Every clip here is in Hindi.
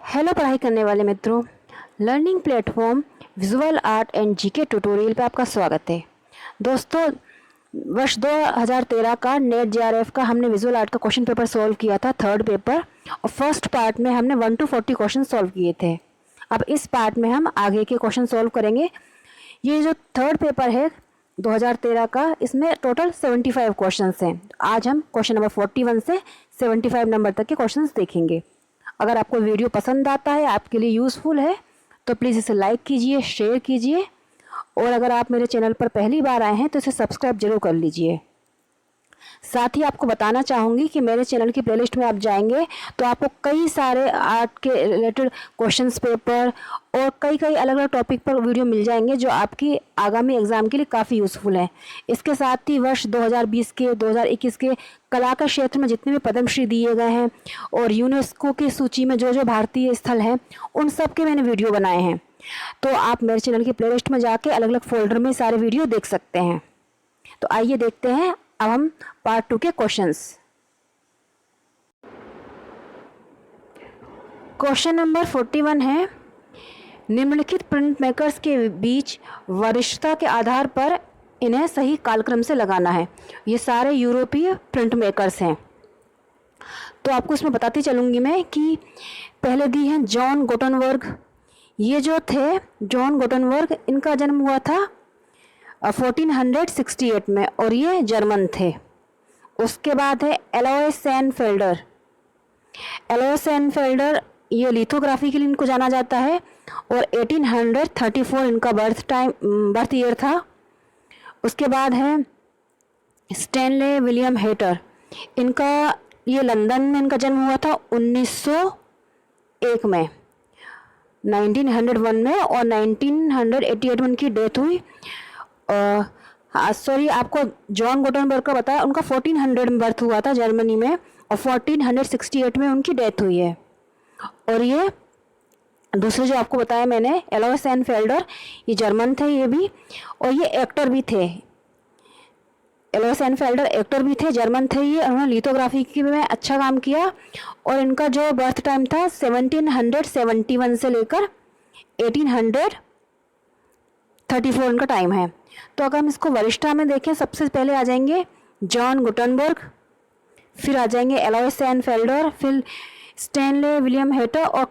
हेलो पढ़ाई करने वाले मित्रों, learning platform visual art and GK tutorial पे आपका स्वागत है। दोस्तों, वर्ष 2013 का नेट जेआरएफ का हमने विजुअल आर्ट का क्वेश्चन पेपर सॉल्व किया था, थर्ड पेपर, और फर्स्ट पार्ट में हमने 1 to 40 क्वेश्चन सॉल्व किए थे। अब इस पार्ट में हम आगे के क्वेश्चन सॉल्व करेंगे। ये जो थर्ड पेपर है 2013 का, इसमें टोटल 75 क्वेश्चन हैं। आज हम क्वेश्चन नंबर 41 से 75 नंबर तक के क्वेश्चन देखेंगे। अगर आपको वीडियो पसंद आता है, आपके लिए यूज़फुल है, तो प्लीज़ इसे लाइक कीजिए, शेयर कीजिए, और अगर आप मेरे चैनल पर पहली बार आए हैं तो इसे सब्सक्राइब जरूर कर लीजिए। साथ ही आपको बताना चाहूँगी कि मेरे चैनल की प्लेलिस्ट में आप जाएंगे तो आपको कई सारे आर्ट के रिलेटेड क्वेश्चंस पेपर और कई अलग अलग टॉपिक पर वीडियो मिल जाएंगे जो आपकी आगामी एग्ज़ाम के लिए काफ़ी यूज़फुल है। इसके साथ ही वर्ष 2020 के 2021 के कला के क्षेत्र में जितने भी पद्मश्री दिए गए हैं और यूनेस्को की सूची में जो जो भारतीय स्थल हैं, उन सब के मैंने वीडियो बनाए हैं। तो आप मेरे चैनल की प्लेलिस्ट में जाके अलग अलग फोल्डर में सारे वीडियो देख सकते हैं। तो आइए देखते हैं अब हम पार्ट 2 के क्वेश्चंस। क्वेश्चन नंबर 41 है, निम्नलिखित प्रिंट मेकर्स के बीच वरिष्ठता के आधार पर इन्हें सही कालक्रम से लगाना है। ये सारे यूरोपीय प्रिंट मेकर्स हैं। तो आपको इसमें बताती चलूँगी मैं कि पहले दी हैं जॉन गुटेनबर्ग। ये जो थे जॉन गुटेनबर्ग, इनका जन्म हुआ था 1468 में और ये जर्मन थे। उसके बाद है एलोय सेनफेल्डर। एलोय सेनफेल्डर ये लिथोग्राफी के लिए इनको जाना जाता है और 1834 इनका बर्थ ईयर था। उसके बाद है स्टैनले विलियम हेटर। इनका ये लंदन में इनका जन्म हुआ था 1901 में, 1901 में, और 1988 में इनकी डेथ हुई। सॉरी, आपको जॉन गुटेनबर्ग का बताया, उनका 1400 में बर्थ हुआ था जर्मनी में और 1468 में उनकी डेथ हुई है। और ये दूसरे जो आपको बताया मैंने एलोय सेनफेल्डर, ये जर्मन थे ये भी, और ये एक्टर भी थे। एलोय सेनफेल्डर एक्टर भी थे, जर्मन थे ये। उन्होंने लिथोग्राफी की में अच्छा काम किया और इनका जो बर्थ टाइम था 1771 से लेकर 1834 इनका टाइम है। तो अगर हम इसको वरिष्ठता में देखें, सबसे पहले आ जाएंगे जॉन गुटेनबर्ग, फिर आ जाएंगे एलोय सेनफेल्डर, फिर स्टैनले विलियम हेटर और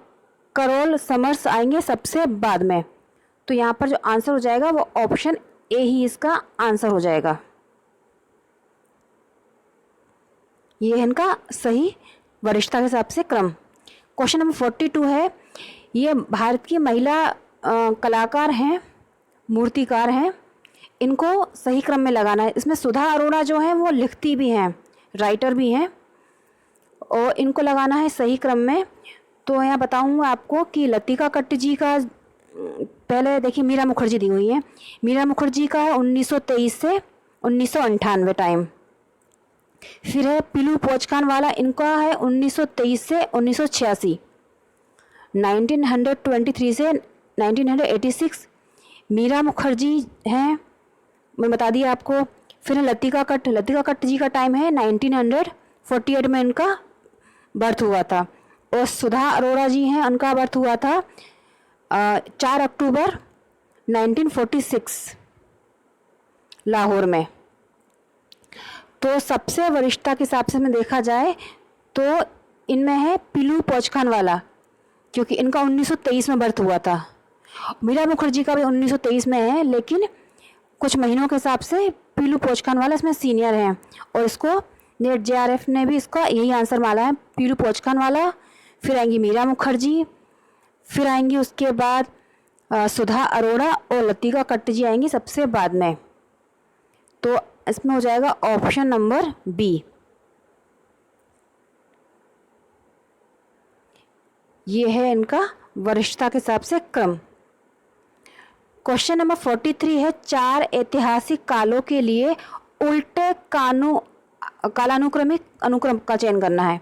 कैरोल समर्स आएंगे सबसे बाद में। तो यहाँ पर जो आंसर हो जाएगा वो ऑप्शन ए ही इसका आंसर हो जाएगा। ये है इनका सही वरिष्ठता के हिसाब से क्रम। क्वेश्चन नंबर 42 है, ये भारत की महिला कलाकार हैं, मूर्तिकार हैं, इनको सही क्रम में लगाना है। इसमें सुधा अरोड़ा जो है वो लिखती भी हैं, राइटर भी हैं, और इनको लगाना है सही क्रम में। तो यहाँ बताऊँगा आपको कि लतिका कट्ट जी का, पहले देखिए मीरा मुखर्जी दी हुई है। मीरा मुखर्जी का है 1923 से 1998 टाइम। फिर है पीलू पोचखान वाला, इनका है 1923 से 1986, 1923 से 1986 मीरा मुखर्जी हैं, मैं बता दिया आपको। फिर है लतिका कट्ट जी का टाइम है 1948 में इनका बर्थ हुआ था। और सुधा अरोड़ा जी हैं, उनका बर्थ हुआ था 4 अक्टूबर 1946 लाहौर में। तो सबसे वरिष्ठता के हिसाब से में देखा जाए तो इनमें है पीलू पोचखान वाला, क्योंकि इनका 1923 में बर्थ हुआ था। मीरा मुखर्जी का भी 1923 में है, लेकिन कुछ महीनों के हिसाब से पीलू पोचखान वाला इसमें सीनियर हैं, और इसको नेट जेआरएफ ने भी इसका यही आंसर माना है, पीलू पोचखान वाला। फिर आएंगी मीरा मुखर्जी, फिर आएंगी उसके बाद सुधा अरोड़ा और लतिका कट्ट जी आएंगी सबसे बाद में। तो इसमें हो जाएगा ऑप्शन नंबर बी। ये है इनका वरिष्ठता के हिसाब से क्रम। क्वेश्चन नंबर 43 है, 4 ऐतिहासिक कालों के लिए उल्टे कालानुक्रमिक अनुक्रम का चयन करना है।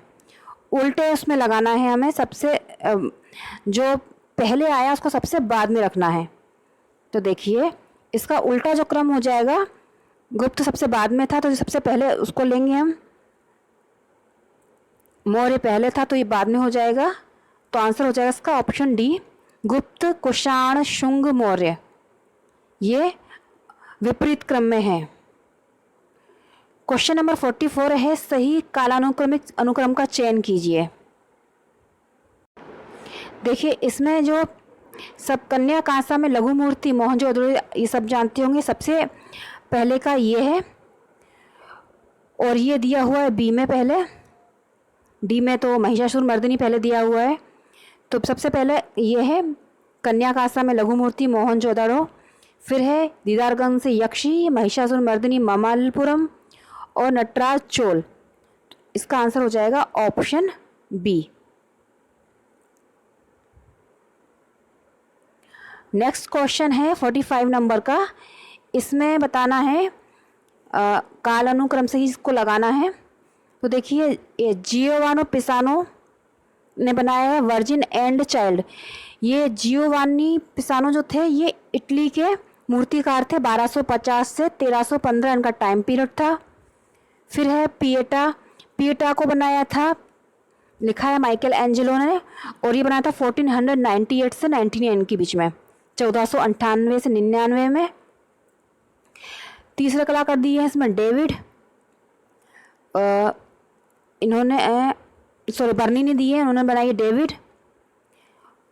उल्टे उसमें लगाना है हमें, सबसे जो पहले आया उसको सबसे बाद में रखना है। तो देखिए इसका उल्टा जो क्रम हो जाएगा, गुप्त सबसे बाद में था तो सबसे पहले उसको लेंगे हम, मौर्य पहले था तो ये बाद में हो जाएगा। तो आंसर हो जाएगा इसका ऑप्शन डी, गुप्त, कुषाण, शुंग, मौर्य। ये विपरीत क्रम में है। क्वेश्चन नंबर 44 है, सही कालानुक्रमिक अनुक्रम का चयन कीजिए। देखिए इसमें जो सब कन्या कांसा में लघु मूर्ति मोहनजोदड़ो ये सब जानते होंगे, सबसे पहले का ये है और ये दिया हुआ है बी में, पहले डी में तो महिषासुर मर्दिनी पहले दिया हुआ है। तो सबसे पहले ये है कन्या कांसा में लघु मूर्ति मोहनजोदड़ो, फिर है दीदारगंज से यक्षी, महिषासुर मर्दिनी ममल्लपुरम और नटराज चोल। इसका आंसर हो जाएगा ऑप्शन बी। नेक्स्ट क्वेश्चन है 45 नंबर का। इसमें बताना है काल अनुक्रम से ही इसको लगाना है। तो देखिए ये जियोवानो पिसानो ने बनाया है वर्जिन एंड चाइल्ड। ये जियोवानी पिसानो जो थे ये इटली के मूर्तिकार थे, 1250 से 1315 इनका टाइम पीरियड था। फिर है पिएटा को बनाया था, लिखा है माइकल एंजेलो ने, और ये बनाया था 1498 से 99 के बीच में, 1498 से 99 में। तीसरा कलाकार दिए हैं इसमें डेविड, इन्होंने बर्नी दी है, उन्होंने बनाई है डेविड,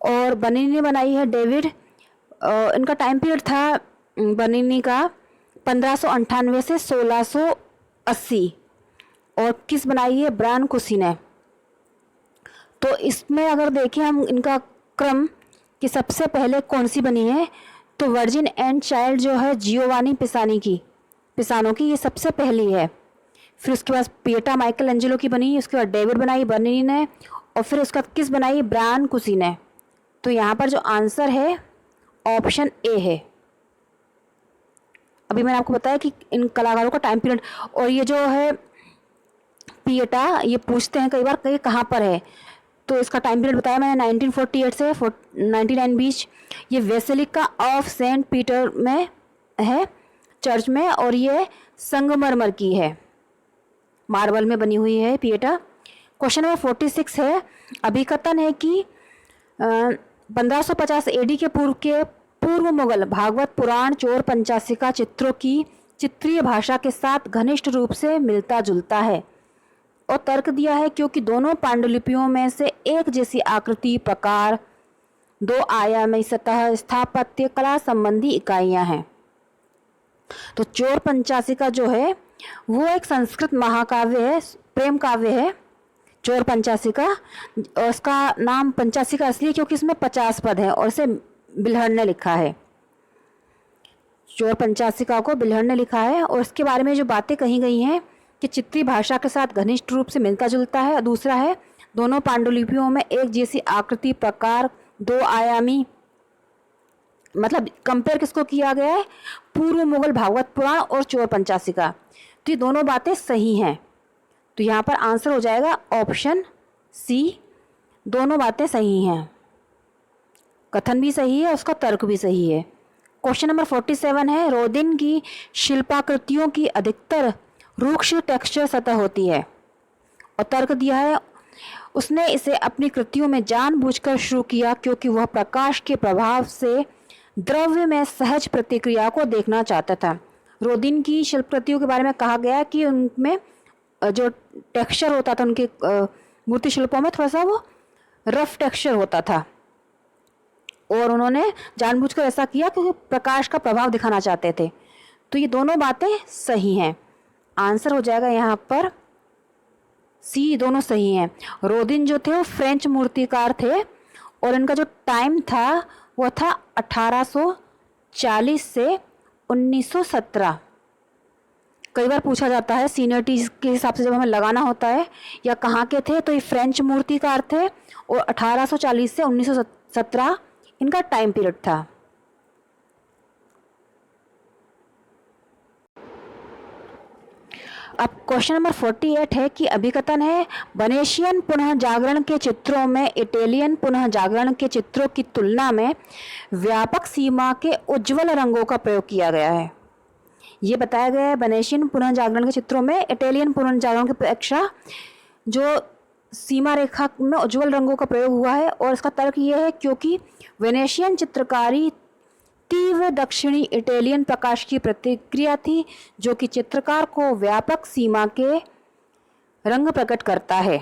और बर्नी ने बनाई है डेविड। इनका टाइम पीरियड था बर्नी का 1598 से 1680, और किस बनाई है ब्रायन कुसी ने। तो इसमें अगर देखें हम इनका क्रम कि सबसे पहले कौन सी बनी है, तो वर्जिन एंड चाइल्ड जो है जियोवानी पिसानो की ये सबसे पहली है। फिर उसके बाद पिएटा माइकल एंजेलो की बनी, उसके बाद डेविड बनाई बर्नी ने, और फिर उसके बाद किस बनाई ब्रायन कुसी ने। तो यहाँ पर जो आंसर है ऑप्शन ए है। अभी मैंने आपको बताया कि इन कलाकारों का टाइम पीरियड, और ये जो है पिएटा ये पूछते हैं कई बार कि कहाँ पर है, तो इसका टाइम पीरियड बताया मैंने 1948 से 99 बीच। ये वेसिलिका ऑफ सेंट पीटर में है, चर्च में, और ये संगमरमर की है, मार्बल में बनी हुई है पिएटा। क्वेश्चन नंबर 46 है, अभिकथन है कि 1550 एडी के पूर्व मुगल भागवत पुराण चोर पंचासिका चित्रों की चित्रीय भाषा के साथ घनिष्ठ रूप से मिलता जुलता है, और तर्क दिया है क्योंकि दोनों पांडुलिपियों में से एक जैसी आकृति, प्रकार, दो आयामी सतह, स्थापत्य कला संबंधी इकाइयां हैं। तो चोर पंचासिका जो है वो एक संस्कृत महाकाव्य है, प्रेम काव्य है चोर पंचासिका। और उसका नाम पंचासिका इसलिए क्योंकि इसमें 50 पद है, और इसे बिल्हड़ ने लिखा है। चोर पंचासिका को बिल्हड़ ने लिखा है, और इसके बारे में जो बातें कही गई हैं कि चित्रीय भाषा के साथ घनिष्ठ रूप से मिलता जुलता है। दूसरा है दोनों पांडुलिपियों में एक जैसी आकृति, प्रकार, दो आयामी, मतलब कंपेयर किसको किया गया है, पूर्व मुगल भागवत पुराण और चोर पंचासिका। तो ये दोनों बातें सही हैं, तो यहाँ पर आंसर हो जाएगा ऑप्शन सी, दोनों बातें सही हैं, कथन भी सही है, उसका तर्क भी सही है। क्वेश्चन नंबर 47 है, रोदिन की शिल्पाकृतियों की अधिकतर रूक्ष टेक्सचर सतह होती है, और तर्क दिया है उसने इसे अपनी कृतियों में जानबूझकर शुरू किया क्योंकि वह प्रकाश के प्रभाव से द्रव्य में सहज प्रतिक्रिया को देखना चाहता था। रोदिन की शिल्पकृतियों के बारे में कहा गया कि उनमें जो टेक्सचर होता था उनके मूर्ति शिल्पों में थोड़ा सा वो रफ टेक्सचर होता था, और उन्होंने जानबूझकर ऐसा किया क्योंकि प्रकाश का प्रभाव दिखाना चाहते थे। तो ये दोनों बातें सही हैं, आंसर हो जाएगा यहाँ पर सी, दोनों सही हैं। रोदिन जो थे वो फ्रेंच मूर्तिकार थे, और इनका जो टाइम था वो था 1840 से 1917। कई बार पूछा जाता है सीनियरिटी के हिसाब से जब हमें लगाना होता है या कहाँ के थे, तो ये फ्रेंच मूर्तिकार थे, और 1840 से 1917 इनका टाइम पीरियड था। अब क्वेश्चन नंबर 48 है कि अभिकथन है वेनेशियन पुनः जागरण के चित्रों में इटालियन पुनः जागरण के चित्रों की तुलना में व्यापक सीमा के उज्ज्वल रंगों का प्रयोग किया गया है। ये बताया गया है वेनेशियन पुनः जागरण के चित्रों में इटालियन पुनः जागरण की अपेक्षा जो सीमा रेखा में उज्ज्वल रंगों का प्रयोग हुआ है। और इसका तर्क ये है क्योंकि वेनेशियन चित्रकारी तीव्र दक्षिणी इटालियन प्रकाश की प्रतिक्रिया थी, जो कि चित्रकार को व्यापक सीमा के रंग प्रकट करता है।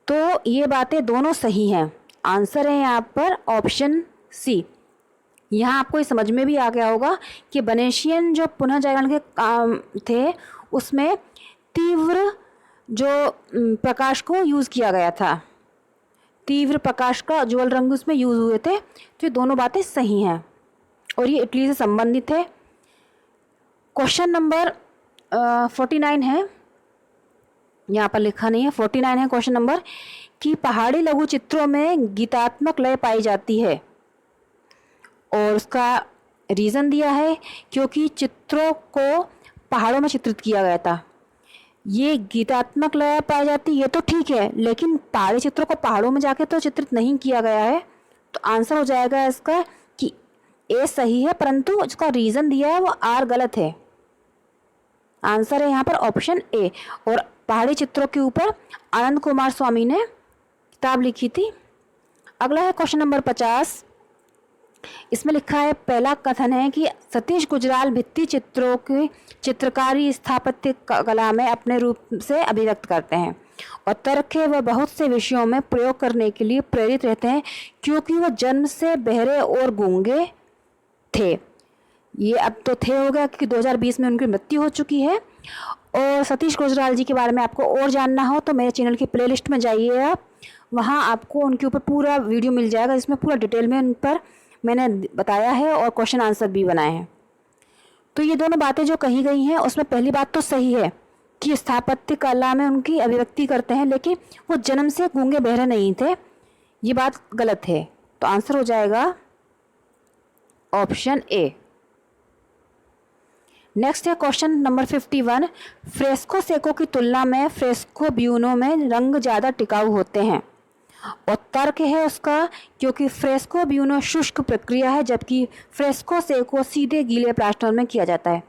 तो ये बातें दोनों सही हैं। आंसर है यहाँ पर ऑप्शन सी। यहाँ आपको ये समझ में भी आ गया होगा कि वेनेशियन जो पुनः जागरण के काम थे उसमें तीव्र जो प्रकाश को यूज़ किया गया था, तीव्र प्रकाश का उज्ज्वल रंग उसमें यूज़ हुए थे। तो ये दोनों बातें सही हैं और ये इटली से संबंधित है। क्वेश्चन नंबर 49 है, यहाँ पर लिखा नहीं है, 49 है क्वेश्चन नंबर, कि पहाड़ी लघु चित्रों में गीतात्मक लय पाई जाती है और उसका रीज़न दिया है क्योंकि चित्रों को पहाड़ों में चित्रित किया गया था। ये गीतात्मक लय पाई जाती ये तो ठीक है, लेकिन पहाड़ी चित्रों को पहाड़ों में जाके तो चित्रित नहीं किया गया है। तो आंसर हो जाएगा इसका कि ए सही है, परंतु इसका रीज़न दिया है वो आर गलत है। आंसर है यहाँ पर ऑप्शन ए। और पहाड़ी चित्रों के ऊपर आनंद कुमार स्वामी ने किताब लिखी थी। अगला है क्वेश्चन नंबर 50। इसमें लिखा है, पहला कथन है कि सतीश गुजराल भित्ति चित्रों की चित्रकारी स्थापत्य कला में अपने रूप से अभिव्यक्त करते हैं और तर्क है वह बहुत से विषयों में प्रयोग करने के लिए प्रेरित रहते हैं क्योंकि वह जन्म से बहरे और गूंगे थे। ये अब तो थे हो गया क्योंकि 2020 में उनकी मृत्यु हो चुकी है। और सतीश गुजराल जी के बारे में आपको और जानना हो तो मेरे चैनल की प्लेलिस्ट में जाइए आप, वहाँ आपको उनके ऊपर पूरा वीडियो मिल जाएगा जिसमें पूरा डिटेल में उन पर मैंने बताया है और क्वेश्चन आंसर भी बनाए हैं। तो ये दोनों बातें जो कही गई हैं उसमें पहली बात तो सही है कि स्थापत्य कला में उनकी अभिव्यक्ति करते हैं, लेकिन वो जन्म से गूंगे बहरे नहीं थे, ये बात गलत है। तो आंसर हो जाएगा ऑप्शन ए। नेक्स्ट है क्वेश्चन नंबर 51। फ्रेस्को सेको की तुलना में फ्रेस्को ब्यूनो में रंग ज़्यादा टिकाऊ होते हैं और तर्क है उसका क्योंकि फ्रेस्को ब्यूनो शुष्क प्रक्रिया है जबकि फ्रेस्को सेको सीधे गीले प्लास्टर में किया जाता है।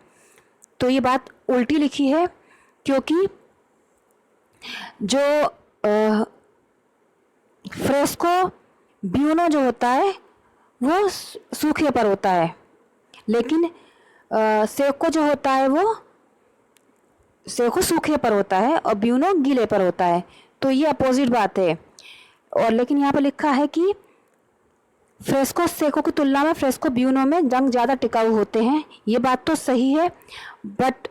तो ये बात उल्टी लिखी है क्योंकि जो फ्रेस्को ब्यूनो जो होता है वो सूखे पर होता है, लेकिन सेको जो होता है वो सेको सूखे पर होता है और ब्यूनो गीले पर होता है। तो ये अपोजिट बात है। और लेकिन यहाँ पर लिखा है कि फ्रेस्को सेको की तुलना में फ्रेस्को ब्यूनो में रंग ज़्यादा टिकाऊ होते हैं, ये बात तो सही है, बट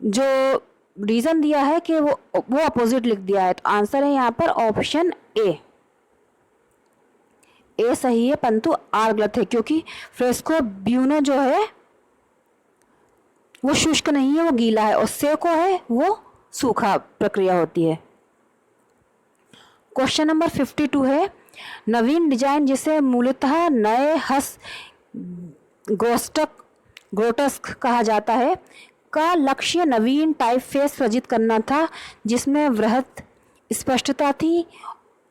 जो रीज़न दिया है कि वो अपोजिट लिख दिया है। तो आंसर है यहाँ पर ऑप्शन ए। ए सही है परंतु आर गलत है क्योंकि फ्रेस्को ब्यूनो जो है वो शुष्क नहीं है, वो गीला है, और सेको है वो सूखा प्रक्रिया होती है। क्वेश्चन नंबर 52 है, नवीन डिजाइन जिसे मूलतः नए हस ग्रोटस्क कहा जाता है का लक्ष्य नवीन टाइपफेस सृजित करना था जिसमें वृहत स्पष्टता थी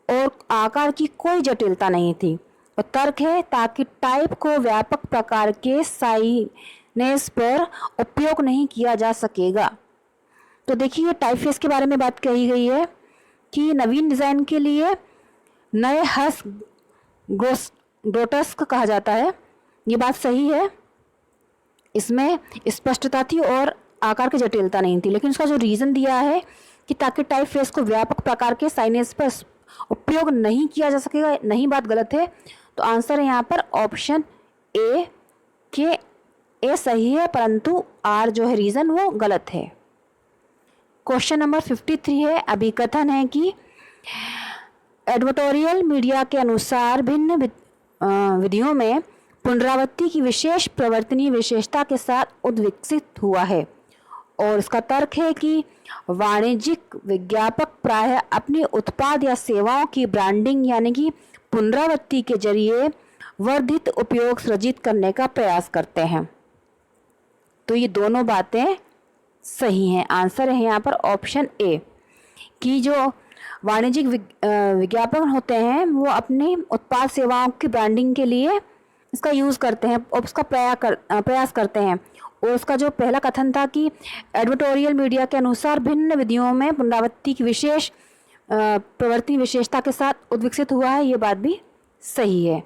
और आकार की कोई जटिलता नहीं थी। और तर्क है ताकि टाइप को व्यापक प्रकार के साइनेज पर उपयोग नहीं किया जा सकेगा। तो देखिए टाइपफेस के बारे में बात कही गई है कि नवीन डिज़ाइन के लिए नए हस ग्रोटस्क कहा जाता है, ये बात सही है। इसमें स्पष्टता थी और आकार की जटिलता नहीं थी, लेकिन उसका जो रीज़न दिया है कि ताकि टाइपफेस को व्यापक प्रकार के साइनेज पर उपयोग नहीं किया जा सकेगा, नहीं, बात गलत है। तो आंसर है यहाँ पर ऑप्शन ए के ए सही है परंतु आर जो है रीज़न वो गलत है। क्वेश्चन नंबर 53 है, अभिकथन है कि एडवर्टोरियल मीडिया के अनुसार भिन्न विधियों में पुनरावृत्ति की विशेष प्रवर्तनीय विशेषता के साथ उद्विकसित हुआ है और इसका तर्क है कि वाणिज्यिक विज्ञापक प्रायः अपनी उत्पाद या सेवाओं की ब्रांडिंग यानी कि पुनरावृत्ति के जरिए वर्धित उपयोग सृजित करने का प्रयास करते हैं। तो ये दोनों बातें सही हैं। आंसर है यहाँ पर ऑप्शन ए कि जो वाणिज्यिक विज्ञापन होते हैं वो अपनी उत्पाद सेवाओं की ब्रांडिंग के लिए इसका यूज़ करते हैं और उसका प्रयास करते हैं उसका जो पहला कथन था कि एडिटोरियल मीडिया के अनुसार भिन्न विधियों में पुनरावृत्ति की विशेष प्रवृत्ति विशेषता के साथ उद्विकसित हुआ है, ये बात भी सही है।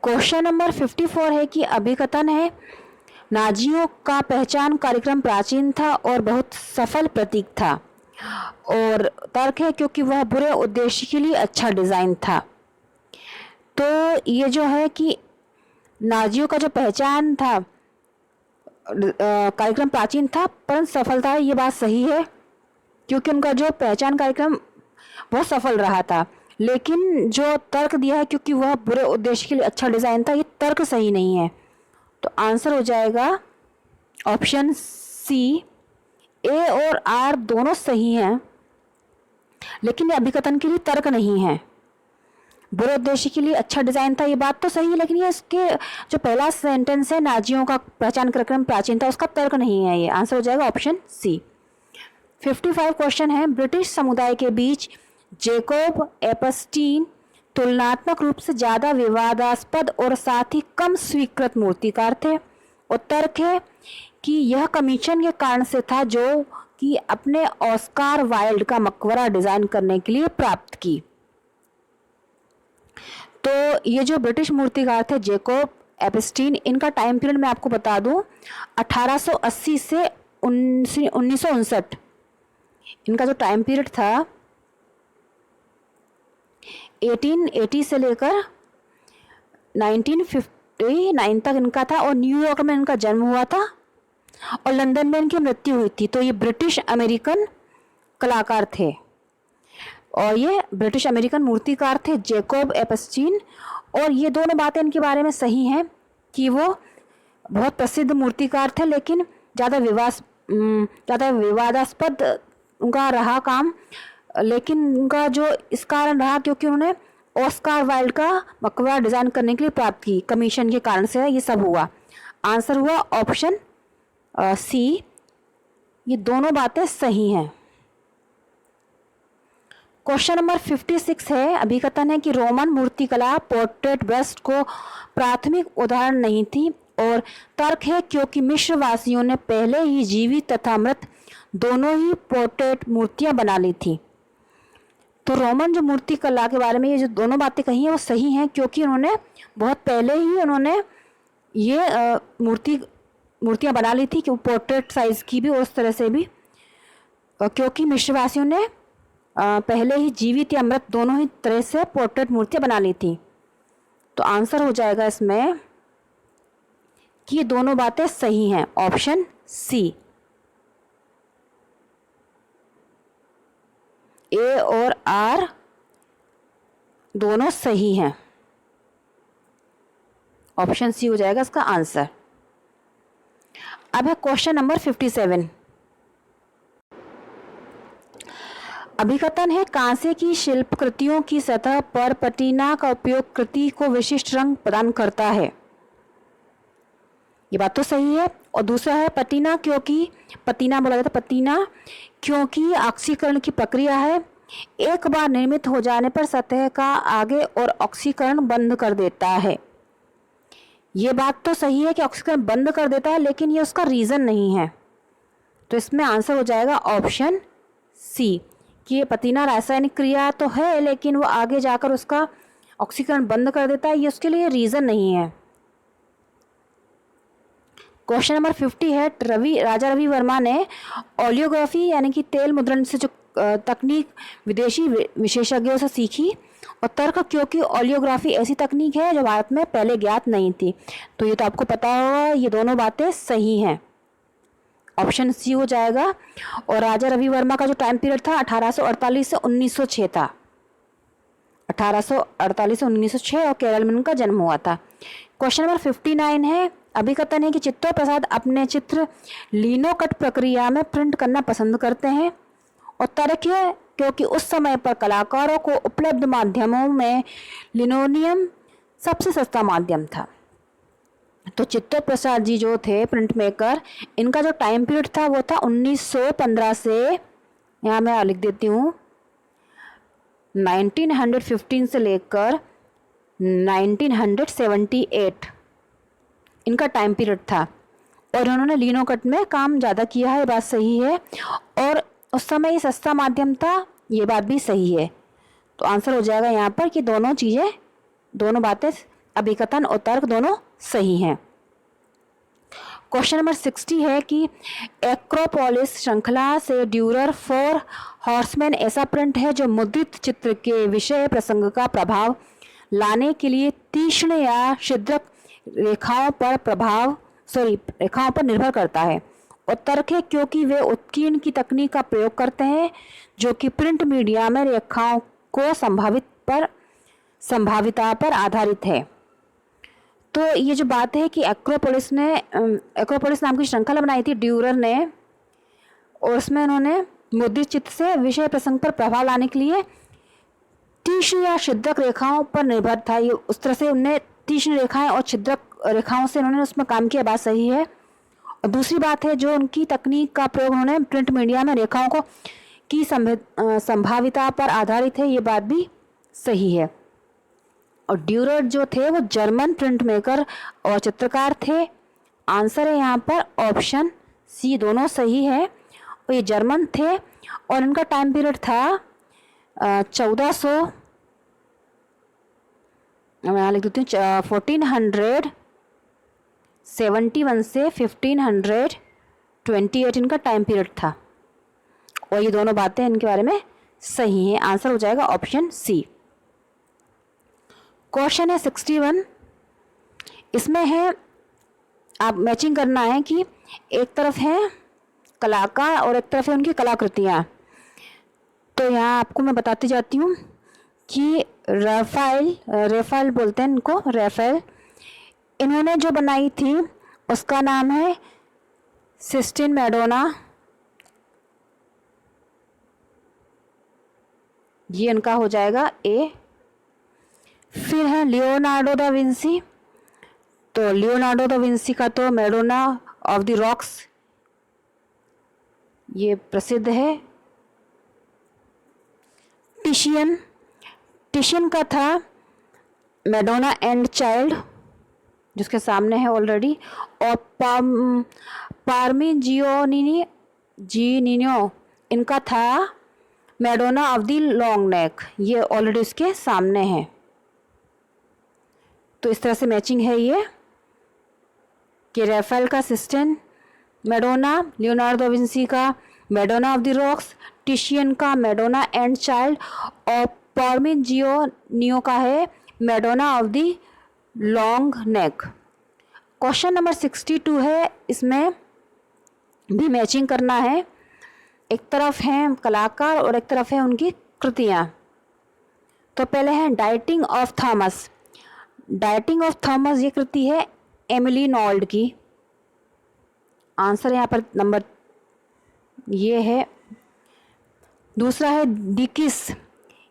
क्वेश्चन नंबर 54 है कि अभिकथन है नाजियों का पहचान कार्यक्रम प्राचीन था और बहुत सफल प्रतीक था, और तर्क है क्योंकि वह बुरे उद्देश्य के लिए अच्छा डिज़ाइन था। तो ये जो है कि नाजियों का जो पहचान था कार्यक्रम प्राचीन था परंतु सफल था, ये बात सही है क्योंकि उनका जो पहचान कार्यक्रम बहुत सफल रहा था। लेकिन जो तर्क दिया है क्योंकि वह बुरे उद्देश्य के लिए अच्छा डिज़ाइन था, ये तर्क सही नहीं है। तो आंसर हो जाएगा ऑप्शन सी। ए और आर दोनों सही हैं, लेकिन ये अभिकथन के लिए तर्क नहीं है। बुरे उद्देश्य के लिए अच्छा डिज़ाइन था, ये बात तो सही है, लेकिन ये इसके जो पहला सेंटेंस है नाजियों का पहचान कार्यक्रम प्राचीन था, उसका तर्क नहीं है। ये आंसर हो जाएगा ऑप्शन सी। 55 क्वेश्चन है ब्रिटिश समुदाय के बीच जैकोब एपस्टीन तुलनात्मक रूप से ज़्यादा विवादास्पद और साथ ही कम स्वीकृत मूर्तिकार थे। उत्तर है कि यह कमीशन के कारण से था जो कि अपने ऑस्कार वाइल्ड का मकबरा डिज़ाइन करने के लिए प्राप्त की। तो ये जो ब्रिटिश मूर्तिकार थे जैकोब एपस्टीन, इनका टाइम पीरियड मैं आपको बता दूं 1880 से 1959। इनका जो टाइम पीरियड था 1880 से लेकर 1959 तक इनका था, और न्यूयॉर्क में इनका जन्म हुआ था और लंदन में इनकी मृत्यु हुई थी। तो ये ब्रिटिश अमेरिकन कलाकार थे और ये ब्रिटिश अमेरिकन मूर्तिकार थे जैकोब एपस्टीन। और ये दोनों बातें इनके बारे में सही हैं कि वो बहुत प्रसिद्ध मूर्तिकार थे, लेकिन ज़्यादा विवादास्पद उनका रहा काम। लेकिन उनका जो इस कारण रहा क्योंकि उन्होंने ऑस्कार वाइल्ड का मकबरा डिज़ाइन करने के लिए प्राप्त की, कमीशन के कारण से ये सब हुआ। आंसर हुआ ऑप्शन सी। ये दोनों बातें सही हैं। क्वेश्चन नंबर 56 है अभिकथन है कि रोमन मूर्तिकला पोर्ट्रेट ब्रस्ट को प्राथमिक उदाहरण नहीं थी, और तर्क है क्योंकि मिस्र वासियों ने पहले ही जीवित तथा मृत दोनों ही पोर्ट्रेट मूर्तियां बना ली थी। तो रोमन जो मूर्तिकला के बारे में ये जो दोनों बातें कही हैं वो सही हैं, क्योंकि उन्होंने बहुत पहले ही उन्होंने ये मूर्तियां बना ली थी कि पोर्ट्रेट साइज की भी और उस तरह से भी, क्योंकि मिस्रवासियों ने पहले ही जीवित या मृत दोनों ही तरह से पोर्ट्रेट मूर्तियां बना ली थी। तो आंसर हो जाएगा इसमें कि ये दोनों बातें सही हैं, ऑप्शन सी। ए और आर दोनों सही हैं, ऑप्शन सी हो जाएगा इसका आंसर। अब है क्वेश्चन नंबर 57। अभिकथन है कांसे की शिल्पकृतियों की सतह पर पटीना का उपयोग कृति को विशिष्ट रंग प्रदान करता है, ये बात तो सही है। और दूसरा है पटीना बोला जाता है पतीना क्योंकि ऑक्सीकरण की प्रक्रिया है, एक बार निर्मित हो जाने पर सतह का आगे और ऑक्सीकरण बंद कर देता है। ये बात तो सही है कि ऑक्सीकरण बंद कर देता है, लेकिन ये उसका रीज़न नहीं है। तो इसमें आंसर हो जाएगा ऑप्शन सी कि ये पतीना रासायनिक क्रिया तो है, लेकिन वो आगे जाकर उसका ऑक्सीकरण बंद कर देता है, ये उसके लिए रीज़न नहीं है। क्वेश्चन नंबर 50 है राजा रवि वर्मा ने ओलियोग्राफी यानी कि तेल मुद्रण से जो तकनीक विदेशी विशेषज्ञों से सीखी, और तर्क क्योंकि ओलियोग्राफी ऐसी तकनीक है जो भारत में पहले ज्ञात नहीं थी। तो ये तो आपको पता होगा, ये दोनों बातें सही हैं, ऑप्शन सी हो जाएगा। और राजा रवि वर्मा का जो टाइम पीरियड था 1848 से 1906 था, 1848 से 1906, और केरल में उनका जन्म हुआ था। क्वेश्चन नंबर 59 है अभिकथन है कि चित्तौड़ प्रसाद अपने चित्र लिनोकट प्रक्रिया में प्रिंट करना पसंद करते हैं, और तर्क है क्योंकि उस समय पर कलाकारों को उपलब्ध माध्यमों में लिनोनियम सबसे सस्ता माध्यम था। तो चित्तौड़ प्रसाद जी जो थे प्रिंट मेकर, इनका जो टाइम पीरियड था वो था 1915 से, यहाँ मैं लिख देती हूँ, 1915 से लेकर 1978 इनका टाइम पीरियड था और उन्होंने लिनोकट में काम ज़्यादा किया है, ये बात सही है। और उस समय ये सस्ता माध्यम था, ये बात भी सही है। तो आंसर हो जाएगा यहाँ पर कि दोनों चीज़ें, दोनों बातें, अभिकथन और तर्क दोनों सही हैं। क्वेश्चन नंबर 60 है कि एक्रोपोलिस श्रृंखला से ड्यूरर 4 हॉर्समैन ऐसा प्रिंट है जो मुद्रित चित्र के विषय प्रसंग का प्रभाव लाने के लिए तीक्ष्ण या छिद्रक रेखाओं पर निर्भर करता है। और तर्क है क्योंकि वे उत्कीर्ण की तकनीक का प्रयोग करते हैं जो कि प्रिंट मीडिया में रेखाओं को संभाविता पर आधारित है। तो ये जो बात है कि एक्रोपोलिस नाम की श्रृंखला बनाई थी ड्यूरर ने, और उसमें उन्होंने मुद्रित चित्र से विषय प्रसंग पर प्रभाव लाने के लिए तीक्ष्ण या छिद्रक रेखाओं पर निर्भर था। ये उस तरह से उन्हें तीक्ष्ण रेखाएं और छिद्रक रेखाओं से उन्होंने उसमें काम किया, बात सही है। और दूसरी बात है जो उनकी तकनीक का प्रयोग उन्होंने प्रिंट मीडिया में रेखाओं को की संभाविता पर आधारित है, ये बात भी सही है। और ड्यूरर जो थे वो जर्मन प्रिंट मेकर और चित्रकार थे। आंसर है यहाँ पर ऑप्शन सी, दोनों सही है। और ये जर्मन थे और इनका टाइम पीरियड था 1400, मैं यहाँ लिख देती हूँ 1471 से 1528 इनका टाइम पीरियड था। और ये दोनों बातें इनके बारे में सही हैं। आंसर हो जाएगा ऑप्शन सी। क्वेश्चन है 61, इसमें है आप मैचिंग करना है कि एक तरफ है कलाकार और एक तरफ है उनकी कलाकृतियाँ। तो यहाँ आपको मैं बताती जाती हूँ कि रेफाइल बोलते हैं इनको, रेफाइल, इन्होंने जो बनाई थी उसका नाम है सिस्टीन मैडोना, ये इनका हो जाएगा ए। फिर है लियोनार्डो दा विंसी, तो लियोनार्डो दा विंसी का तो मैडोना ऑफ द रॉक्स ये प्रसिद्ध है। टिशियन का था मैडोना एंड चाइल्ड, जिसके सामने है ऑलरेडी। और पार्मिजियानो इनका था मैडोना ऑफ द लॉन्ग नेक, ये ऑलरेडी इसके सामने है। तो इस तरह से मैचिंग है ये कि रैफेल का Sistine Madonna, Leonardo da Vinci का Madonna of the Rocks, Titian का मैडोना एंड चाइल्ड और पार्मिजियानो का है Madonna of the Long Neck. Question number 62 है, इसमें भी मैचिंग करना है। एक तरफ हैं कलाकार और एक तरफ है उनकी कृतियाँ। तो पहले है dieting of Thomas. Dieting of Thomas ये कृति है एमिली नॉल्ड की। आंसर यहाँ पर नंबर ये है। दूसरा है डिकिस,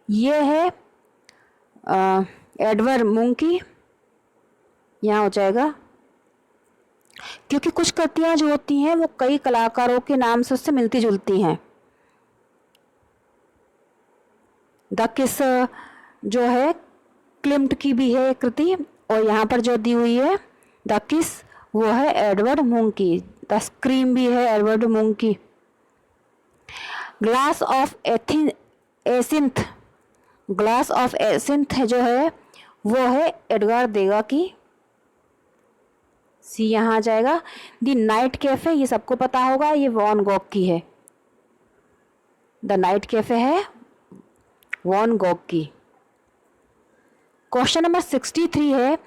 ये है एडवर्ड मुंक की, यहाँ हो जाएगा। क्योंकि कुछ कृतियाँ जो होती हैं वो कई कलाकारों के नाम से उससे मिलती जुलती हैं। द किस जो है क्लिम्ट की भी है कृति, और यहाँ पर जो दी हुई है द किस वो है एडवर्ड मुंक की। द स्क्रीम भी है एडवर्ड मुंक की। ग्लास ऑफ एसिंथ, ग्लास ऑफ एसिंथ जो है वो है एडगार देगा की, सी यहाँ आ जाएगा। द नाइट कैफे ये सबको पता होगा, ये वॉन गॉग की है। द नाइट कैफे है वॉन गॉग की। क्वेश्चन नंबर 63 है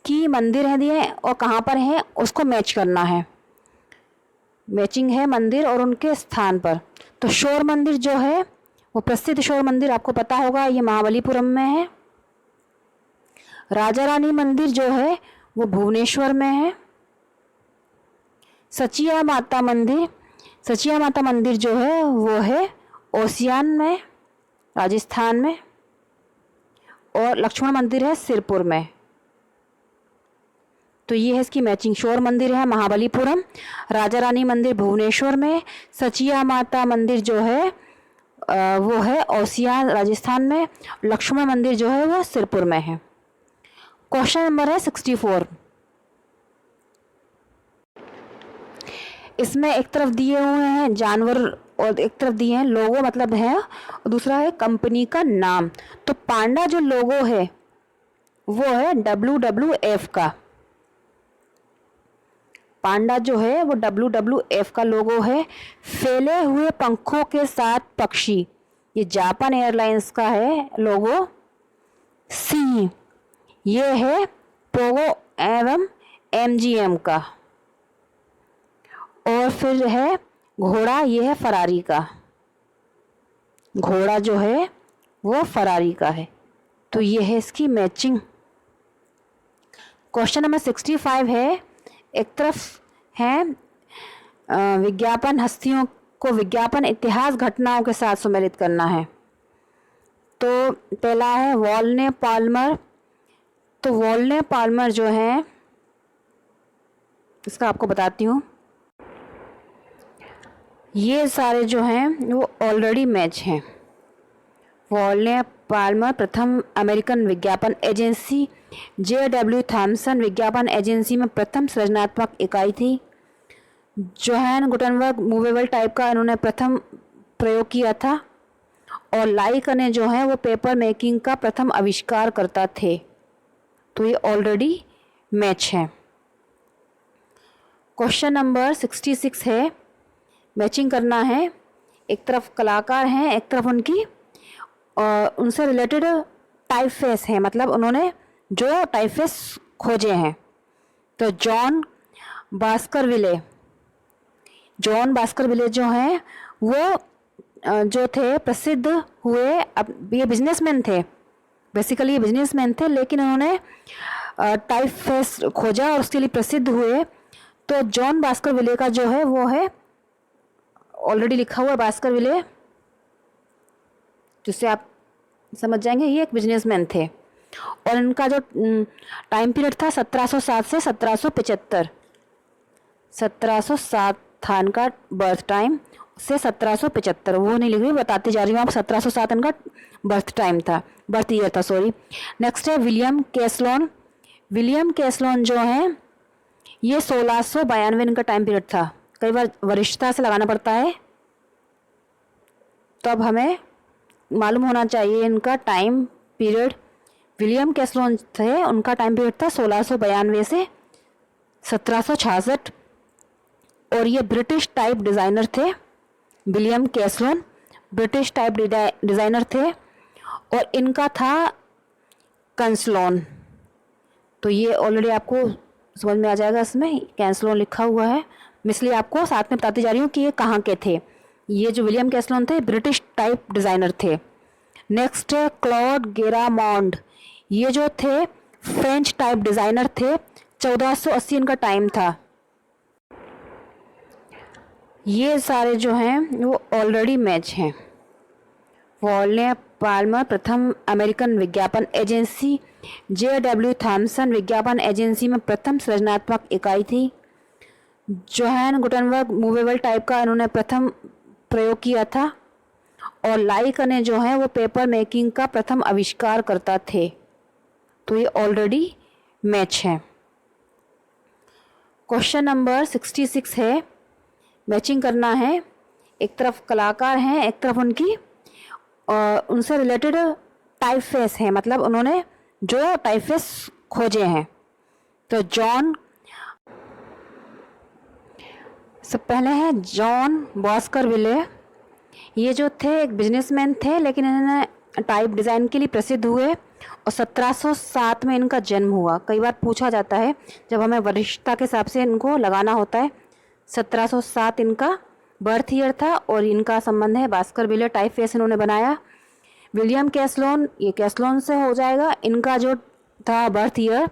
कि मंदिर है दिए और कहाँ पर है उसको मैच करना है। मैचिंग है मंदिर और उनके स्थान पर। तो शोर मंदिर जो है वो प्रसिद्ध शोर मंदिर आपको पता होगा, ये महाबलीपुरम में है। राजा रानी मंदिर जो है वो भुवनेश्वर में है। सचिया माता मंदिर जो है वो है ओसियान में, राजस्थान में। और लक्ष्मण मंदिर है सिरपुर में। तो ये है इसकी मैचिंग। शोर मंदिर है महाबलीपुरम, राजा रानी मंदिर भुवनेश्वर में, सचिया माता मंदिर जो है वो है ओसियान राजस्थान में, लक्ष्मण मंदिर जो है वो सिरपुर में है। क्वेश्चन नंबर है 64। इसमें एक तरफ दिए हुए हैं जानवर और एक तरफ दिए हैं लोगो, मतलब है, और दूसरा है कंपनी का नाम। तो पांडा जो लोगो है वो है WWF का। पांडा जो है वो WWF का लोगो है। फैले हुए पंखों के साथ पक्षी, ये जापान एयरलाइंस का है लोगो। सिंह, ये है पोगो एवं MGM का। और फिर है घोड़ा, ये है फरारी का। घोड़ा जो है वो फरारी का है। तो ये है इसकी मैचिंग। क्वेश्चन नंबर 65 है। एक तरफ है विज्ञापन हस्तियों को विज्ञापन इतिहास घटनाओं के साथ सम्मिलित करना है। तो पहला है वॉलने पाल्मर। तो वॉलने पाल्मर जो है, इसका आपको बताती हूँ, ये सारे जो हैं वो ऑलरेडी मैच हैं। वॉलने पाल्मर प्रथम अमेरिकन विज्ञापन एजेंसी, JW थॉमसन विज्ञापन एजेंसी में प्रथम सृजनात्मक इकाई थी। जोहान गुटेनबर्ग मूवेबल टाइप का इन्होंने प्रथम प्रयोग किया था। और लाइकने जो है वो पेपर मेकिंग का प्रथम आविष्कार करता थे। तो ये ऑलरेडी मैच है। क्वेश्चन नंबर 66 है। मैचिंग करना है। एक तरफ कलाकार हैं, एक तरफ उनकी उनसे रिलेटेड टाइपफेस है, मतलब उन्होंने जो टाइपफेस खोजे हैं। तो जॉन बास्करविले जो हैं वो जो थे प्रसिद्ध हुए। अब ये बिजनेसमैन थे, बेसिकली ये बिजनेसमैन थे, लेकिन उन्होंने टाइपफेस खोजा और उसके लिए प्रसिद्ध हुए। तो जॉन बास्करविले का जो है वो है, ऑलरेडी लिखा हुआ बास्करविले, जिससे आप समझ जाएंगे ये एक बिजनेसमैन थे। और इनका जो टाइम पीरियड था 1707 से 1775। 1707 था इनका बर्थ टाइम, से 1775 वो नहीं लिख रही, बताती जा रही हूँ आप। 1707 इनका बर्थ टाइम था, बर्थ ईयर था, सॉरी। नेक्स्ट है विलियम कैसलोन। विलियम कैसलोन जो हैं ये 1692 इनका टाइम पीरियड था। कई बार वरिष्ठता से लगाना पड़ता है, तो अब हमें मालूम होना चाहिए इनका टाइम पीरियड। विलियम कैसलोन थे, उनका टाइम पीरियड था 1692 से 1766। और ये ब्रिटिश टाइप डिज़ाइनर थे। विलियम कैसलोन ब्रिटिश टाइप डिज़ाइनर थे। और इनका था कैसलोन। तो ये ऑलरेडी आपको समझ में आ जाएगा, इसमें कैसलोन लिखा हुआ है। मैं इसलिए आपको साथ में बताती जा रही हूँ कि ये कहाँ के थे। ये जो विलियम कैसलोन थे ब्रिटिश टाइप डिज़ाइनर थे। नेक्स्ट है क्लॉड गेरामॉन्ड। ये जो थे फ्रेंच टाइप डिज़ाइनर थे। 1480 इनका टाइम था। ये सारे जो हैं वो ऑलरेडी मैच हैं। वॉलने पाल्मर प्रथम अमेरिकन विज्ञापन एजेंसी, JW थॉमसन विज्ञापन एजेंसी में प्रथम सृजनात्मक इकाई थी। जोहान गुटेनबर्ग मूवेबल टाइप का इन्होंने प्रथम प्रयोग किया था। और लाइकने जो है वो पेपर मेकिंग का प्रथम आविष्कार करता थे। तो ये ऑलरेडी मैच है। क्वेश्चन नंबर 66 है। मैचिंग करना है। एक तरफ कलाकार हैं, एक तरफ उनकी उनसे रिलेटेड टाइपफेस है, मतलब उन्होंने जो टाइपफेस खोजे हैं। तो जॉन, सब पहले है जॉन बास्करविले। ये जो थे एक बिजनेसमैन थे, लेकिन इन्होंने टाइप डिज़ाइन के लिए प्रसिद्ध हुए। और 1707 में इनका जन्म हुआ। कई बार पूछा जाता है, जब हमें वरिष्ठता के हिसाब से इनको लगाना होता है। 1707 इनका बर्थ ईयर था। और इनका संबंध है बास्करविले टाइपफेस इन्होंने बनाया। विलियम कैसलोन, ये कैसलोन से हो जाएगा। इनका जो था बर्थ ईयर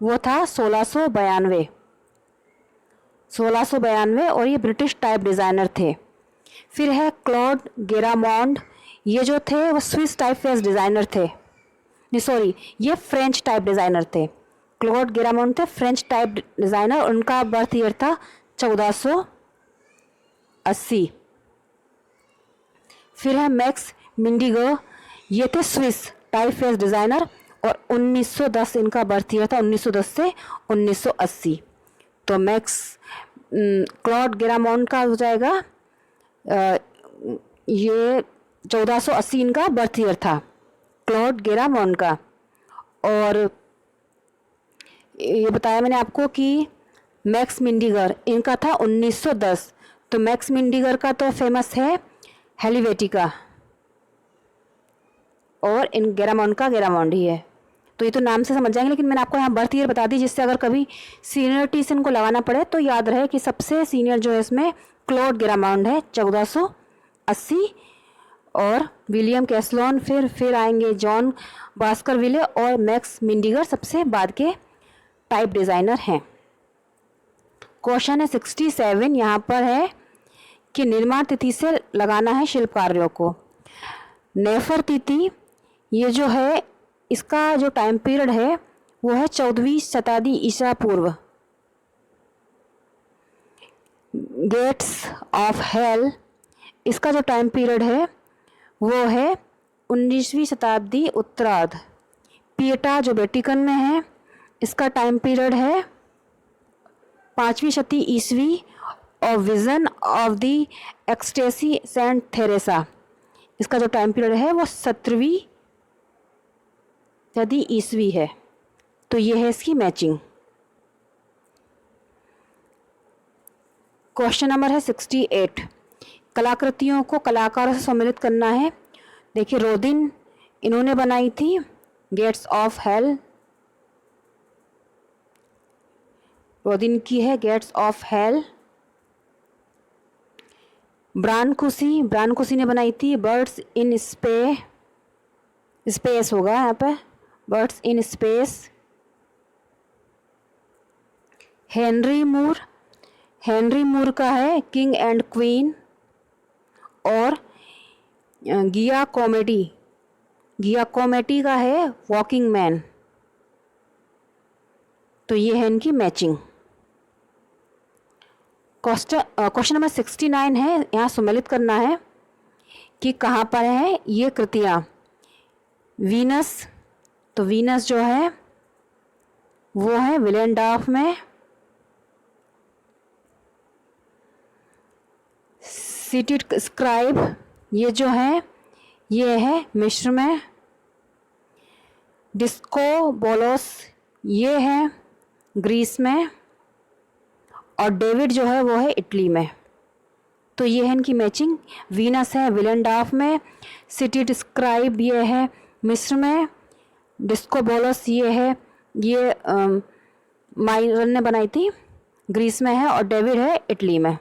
वो था 1692। 1692 और ये ब्रिटिश टाइप डिज़ाइनर थे। फिर है क्लॉड गेरामॉन्ड। ये जो थे वो स्विस टाइपफेस डिज़ाइनर थे। नहीं सॉरी, ये फ्रेंच टाइप डिज़ाइनर थे। क्लॉड गेरामॉन्ड थे फ्रेंच टाइप डिज़ाइनर। उनका बर्थ ईयर था 1480। फिर है मैक्स मिंडिगर। ये थे स्विस टाइपफेस डिज़ाइनर। और 1910 इनका बर्थ ईयर था, 1910 से 1980। तो मैक्स क्लॉड गेरामोंड का हो जाएगा, ये 1480 इनका बर्थ ईयर था, क्लॉड गेरामोंड का। और ये बताया मैंने आपको कि मैक्स मिंडिगर इनका था 1910। तो मैक्स मिंडिगर का तो फेमस है हेलिवेटिका, और इन गेरामोंड का गेरामोंड ही है। तो ये तो नाम से समझ जाएंगे, लेकिन मैंने आपको यहाँ बर्थ ईयर बता दी, जिससे अगर कभी सीनियरिटी से इनको लगाना पड़े तो याद रहे कि सबसे सीनियर जो है इसमें क्लॉड गेरामोंड है 1480, और विलियम कैसलोन, फिर आएंगे जॉन बास्करविले, और मैक्स मिंडिगर सबसे बाद के टाइप डिज़ाइनर हैं। क्वेश्चन है 67, यहाँ पर है कि निर्माण तिथि से लगाना है शिल्प कार्यों को। नेफरतिथि ये जो है, इसका जो टाइम पीरियड है वो है 14वीं शताब्दी ईसा पूर्व। गेट्स ऑफ हेल, इसका जो टाइम पीरियड है वो है 19वीं शताब्दी उत्तरार्ध। पिएटा जो वेटिकन में है, इसका टाइम पीरियड है 5वीं शती ईस्वी। और vision of the ecstasy Saint Teresa, इसका जो टाइम पीरियड है वो 17वीं सदी ईस्वी है। तो ये है इसकी मैचिंग। क्वेश्चन नंबर है 68, कलाकृतियों को कलाकारों से सम्मिलित करना है। देखिए रोदिन इन्होंने बनाई थी गेट्स ऑफ हेल, रोदिन की है गेट्स ऑफ हेल। ब्रानकुसी ने बनाई थी बर्ड्स इन स्पेस होगा यहाँ पे, बर्ड्स इन स्पेस। हेनरी मूर का है किंग एंड क्वीन। और गियाकोमेटी का है वॉकिंग मैन। तो ये है इनकी मैचिंग। क्वेश्चन नंबर 69 है, यहाँ सम्मिलित करना है कि कहाँ पर है ये कृतियाँ। वीनस, तो वीनस जो है वो है विलेंडॉर्फ में। सिटी स्क्राइब ये जो है ये है मिस्र में। डिस्को बोलोस ये है ग्रीस में। और डेविड जो है वो है इटली में। तो ये है इनकी मैचिंग। वीनस है विलेंडॉर्फ में, सिटी डिस्क्राइब ये है मिस्र में, डिस्को बोलोस ये माइरन ने बनाई थी ग्रीस में है, और डेविड है इटली में।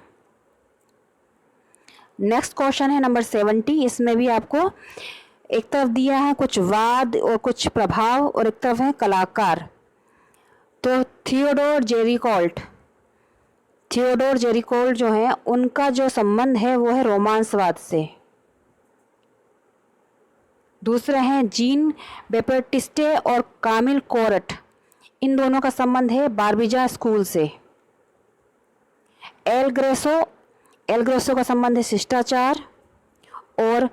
नेक्स्ट क्वेश्चन है नंबर 70। इसमें भी आपको एक तरफ दिया है कुछ वाद और कुछ प्रभाव, और एक तरफ है कलाकार। तो थियोडोर जेरिकोल्ट जो है उनका जो संबंध है वो है रोमांसवाद से। दूसरे हैं जीन बेप्टिस्टे और कामिल कोरट, इन दोनों का संबंध है बारबीजा स्कूल से। एल ग्रेसो का संबंध है शिष्टाचार। और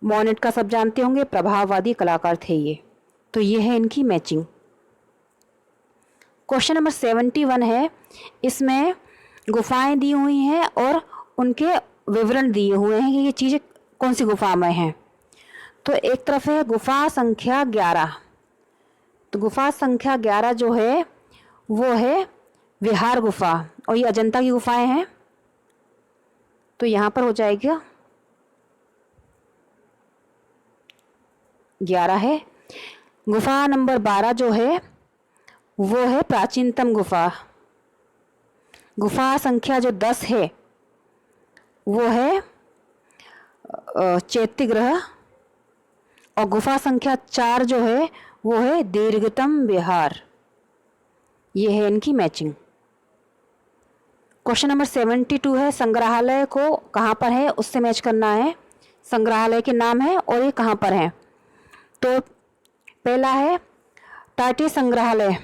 मोनेट का सब जानते होंगे, प्रभाववादी कलाकार थे ये। तो ये है इनकी मैचिंग। क्वेश्चन नंबर 71 है, इसमें गुफाएं दी हुई हैं और उनके विवरण दिए हुए हैं कि ये चीज़ें कौन सी गुफा में हैं। तो एक तरफ है गुफा संख्या 11। तो गुफा संख्या 11 जो है वो है विहार गुफा, और ये अजंता की गुफाएं हैं। तो यहाँ पर हो जाएगा 11 है। गुफा नंबर 12 जो है वो है प्राचीनतम गुफा। गुफा संख्या जो 10 है वो है चैत्यगृह। और गुफा संख्या 4 जो है वो है दीर्घतम विहार। ये है इनकी मैचिंग। क्वेश्चन नंबर 72 है, संग्रहालय को कहाँ पर है उससे मैच करना है। संग्रहालय के नाम है और ये कहाँ पर है। तो पहला है टाटे संग्रहालय,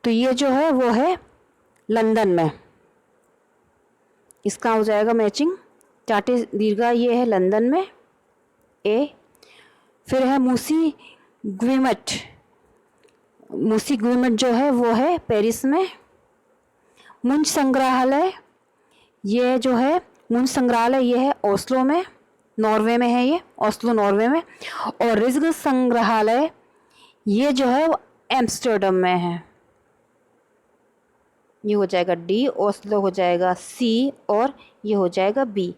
तो ये जो है वो है लंदन में। इसका हो जाएगा मैचिंग। टाटे दीर्घा ये है लंदन में ए। फिर है मूसी ग्विमट, म्यूजियम जो है वो है पेरिस में। मुंज संग्रहालय ये जो है मुंज संग्रहालय ये है ओस्लो में, नॉर्वे में है, ये ओस्लो नॉर्वे में। और रिज़्ग संग्रहालय ये जो है वो एम्स्टर्डम में है। ये हो जाएगा डी, ओस्लो हो जाएगा सी और ये हो जाएगा बी।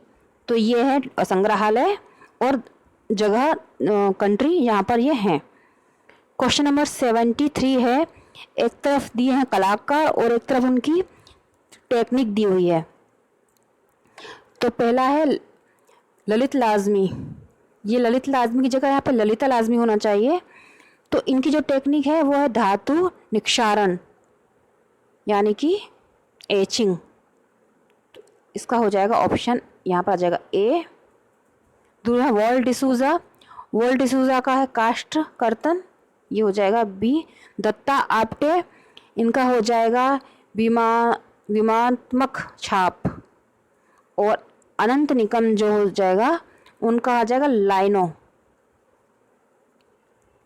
तो ये है संग्रहालय और जगह कंट्री यहाँ पर ये हैं। क्वेश्चन नंबर 73 है। एक तरफ दिए हैं कलाकार और एक तरफ उनकी टेक्निक दी हुई है। तो पहला है ललित लाजमी। ये ललित लाजमी की जगह यहाँ पर ललिता लाजमी होना चाहिए। तो इनकी जो टेक्निक है वो है धातु निक्षारण यानी कि एचिंग। तो इसका हो जाएगा ऑप्शन यहाँ पर आ जाएगा ए। दूसरा वॉल डिसूजा। वॉल डिसूजा का है काष्ठ कर्तन, ये हो जाएगा बी। दत्ता आप्टे इनका हो जाएगा विमानात्मक छाप। और अनंत निकम जो हो जाएगा उनका आ जाएगा लाइनो,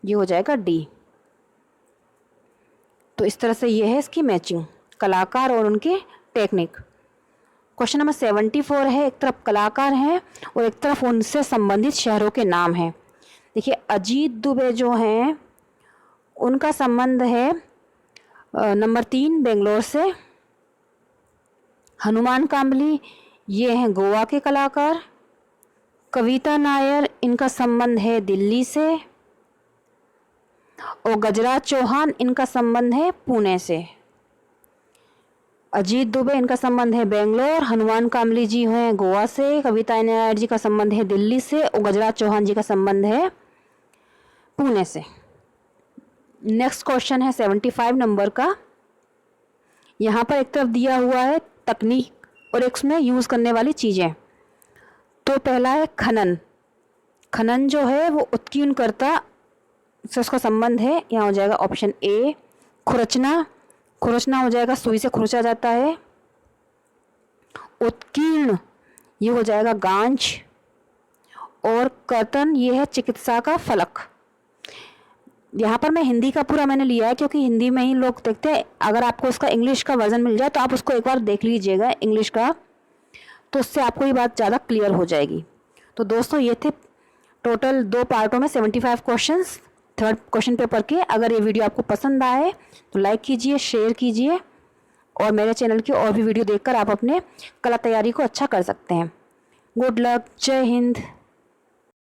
ये हो जाएगा डी। तो इस तरह से ये है इसकी मैचिंग, कलाकार और उनकी टेक्निक। क्वेश्चन नंबर 74 है। एक तरफ कलाकार हैं और एक तरफ उनसे संबंधित शहरों के नाम हैं। देखिए अजीत दुबे जो हैं उनका संबंध है नंबर 3 बेंगलोर से। हनुमान काम्बली ये हैं गोवा के कलाकार। कविता नायर इनका संबंध है दिल्ली से। और गजराज चौहान इनका संबंध है पुणे से। अजीत दुबे इनका संबंध है बेंगलोर। हनुमान काम्बली जी हैं गोवा से। कविता नायर जी का संबंध है दिल्ली से और गजराज चौहान जी का संबंध है पुणे से। नेक्स्ट क्वेश्चन है 75 नंबर का। यहाँ पर एक तरफ दिया हुआ है तकनीक और एक में यूज़ करने वाली चीज़ें। तो पहला है खनन। खनन जो है वो उत्कीर्णकर्ता से उसका संबंध है, यहाँ हो जाएगा ऑप्शन ए। खुरचना, खुरचना हो जाएगा सुई से खुरचा जाता है। उत्कीर्ण ये हो जाएगा गांच। और कर्तन ये है चिकित्सा का फलक। यहाँ पर मैं हिंदी का पूरा मैंने लिया है क्योंकि हिंदी में ही लोग देखते हैं। अगर आपको उसका इंग्लिश का वर्जन मिल जाए तो आप उसको एक बार देख लीजिएगा इंग्लिश का, तो उससे आपको ये बात ज़्यादा क्लियर हो जाएगी। तो दोस्तों ये थे टोटल 2 पार्टों में 75 क्वेश्चंस थर्ड क्वेश्चन पेपर के। अगर ये वीडियो आपको पसंद आए तो लाइक कीजिए, शेयर कीजिए और मेरे चैनल की और भी वीडियो देखकर आप अपने कला तैयारी को अच्छा कर सकते हैं। गुड लक, जय हिंद।